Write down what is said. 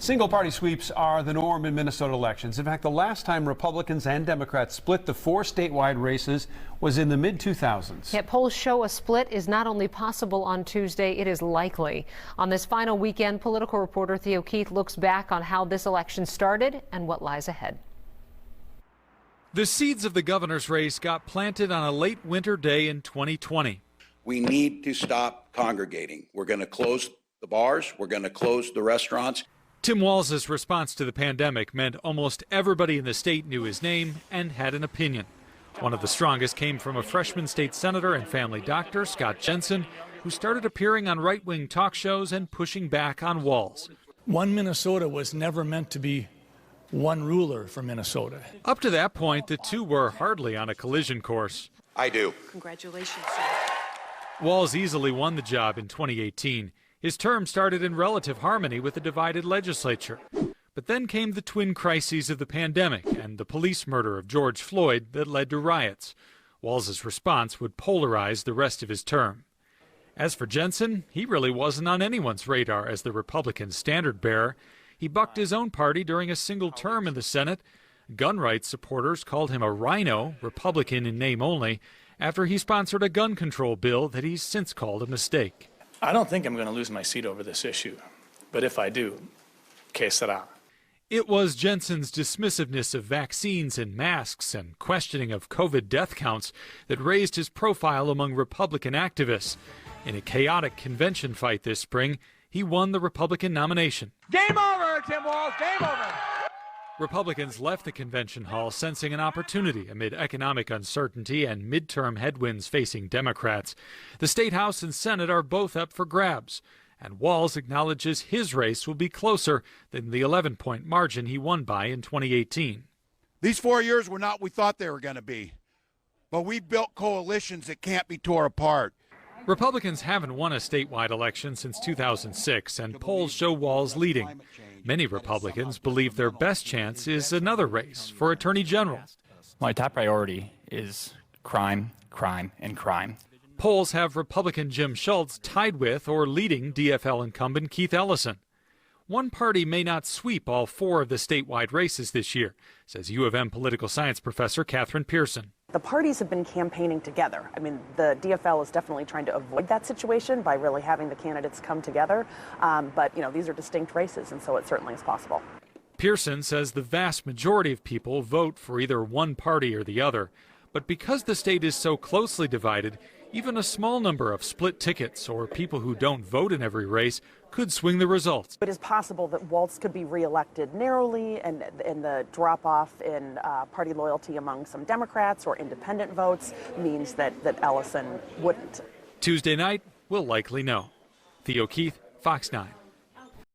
Single-party sweeps are the norm in Minnesota elections. In fact, the last time Republicans and Democrats split the 4 statewide races was in the mid-2000s. Yet polls show a split is not only possible on Tuesday, it is likely. On this final weekend, political reporter Theo Keith looks back on how this election started and what lies ahead. The seeds of the governor's race got planted on a late winter day in 2020. We need to stop congregating. We're going to close the bars. We're going to close the restaurants. Tim Walz's response to the pandemic meant almost everybody in the state knew his name and had an opinion. One of the strongest came from a freshman state senator and family doctor, Scott Jensen, who started appearing on right-wing talk shows and pushing back on Walz. One Minnesota was never meant to be one ruler for Minnesota. Up to that point, the two were hardly on a collision course. I do. Congratulations, sir. Walz easily won the job in 2018. His term started in relative harmony with a divided legislature. But then came the twin crises of the pandemic and the police murder of George Floyd that led to riots. Walz's response would polarize the rest of his term. As for Jensen, he really wasn't on anyone's radar as the Republican standard bearer. He bucked his own party during a single term in the Senate. Gun rights supporters called him a rhino, Republican in name only, after he sponsored a gun control bill that he's since called a mistake. I don't think I'm going to lose my seat over this issue, but if I do, que sera. It was Jensen's dismissiveness of vaccines and masks and questioning of COVID death counts that raised his profile among Republican activists. In a chaotic convention fight this spring, he won the Republican nomination. Game over, Tim Walz, game over. Republicans left the convention hall sensing an opportunity amid economic uncertainty and midterm headwinds facing Democrats. The State House and Senate are both up for grabs, and Walz acknowledges his race will be closer than the 11-point margin he won by in 2018. These 4 years were not what we thought they were going to be, but we built coalitions that can't be tore apart. Republicans haven't won a statewide election since 2006, and polls show Walz leading. Many Republicans believe their best chance is another race for Attorney General. My top priority is crime, crime, and crime. Polls have Republican Jim Schultz tied with or leading DFL incumbent Keith Ellison. One party may not sweep all 4 of the statewide races this year, says U of M political science professor Catherine Pearson. The parties have been campaigning together. I mean, the DFL is definitely trying to avoid that situation by really having the candidates come together. But, these are distinct races, and so it certainly is possible. Pearson says the vast majority of people vote for either one party or the other. But because the state is so closely divided, even a small number of split tickets or people who don't vote in every race could swing the results. It is possible that Walz could be reelected narrowly, and the drop-off in party loyalty among some Democrats or independent votes means that Ellison wouldn't. Tuesday night, we'll likely know. Theo Keith, Fox 9.